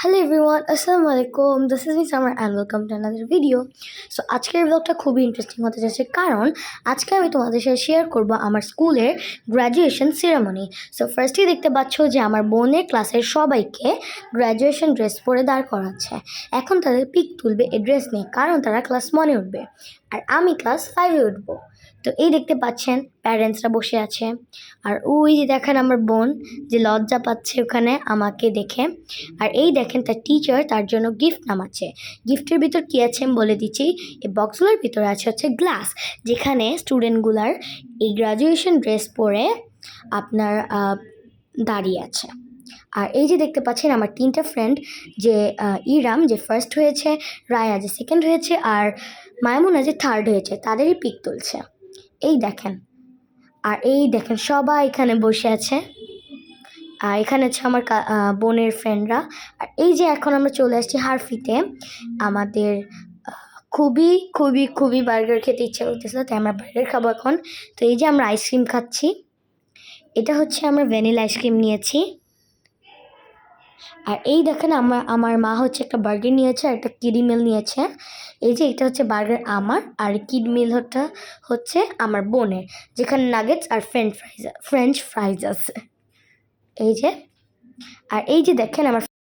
Hello everyone, আসসালামু আলাইকুম। This is me summer and welcome to another video. So আজকের ব্লগটা খুবই ইন্টারেস্টিং হতে যাচ্ছে, কারণ আজকে আমি তোমাদের সাথে শেয়ার করব আমার স্কুলের গ্র্যাজুয়েশন সেরেমনি। সো ফার্স্টেই দেখতে পাচ্ছ যে আমার বোনের ক্লাসের সবাইকে গ্র্যাজুয়েশন ড্রেস পরে দাঁড় করাচ্ছে। এখন তাদের পিক তুলবে এই ড্রেস নিয়ে, কারণ তারা ক্লাস 1-এ উঠবে আর আমি ক্লাস 5-এ উঠবো। তো এই দেখতে পাচ্ছেন প্যারেন্টসরা বসে আছে, আর ওই যে দেখেন আমার বোন যে লজ্জা পাচ্ছে ওখানে আমাকে দেখে। আর এই দেখেন তার টিচার তার জন্য গিফট নামাচ্ছে। গিফটের ভিতর কী আছে আমি বলে দিচ্ছি। এই বক্সগুলোর ভিতরে আছে হচ্ছে গ্লাস, যেখানে স্টুডেন্টগুলার এই গ্র্যাজুয়েশন ড্রেস পরে আপনার দাঁড়িয়ে আছে। আর এই যে দেখতে পাচ্ছেন আমার 3টা ফ্রেন্ড, যে ইরাম যে ফার্স্ট হয়েছে, রায়া যে সেকেন্ড হয়েছে, আর মায়মুনা যে থার্ড হয়েছে, তাদেরই পিক তুলছে। এই দেখেন, আর এই দেখেন সবাই এখানে বসে আছে। আর এখানে হচ্ছে আমার বোনের ফ্রেন্ডরা। আর এই যে এখন আমরা চলে আসছি হারফিতে। আমাদের খুবই খুবই খুবই বার্গার খেতে ইচ্ছা করতেছিল, তাই আমরা বার্গার খাবো এখন। তো এই যে আমরা আইসক্রিম খাচ্ছি, এটা হচ্ছে আমরা ভ্যানিলা আইসক্রিম নিয়েছি। আর এই দেখেন আমার মা হচ্ছে একটা বার্গার নিয়েছে আর একটা কিডি মিল নিয়েছে। এই যে এটা হচ্ছে বার্গার আমার, আর কিডি মিল হচ্ছে আমার বোনের, যেখানে নাগেটস আর ফ্রেঞ্চ ফ্রাইজ আছে। এই যে, আর এই যে দেখেন আমার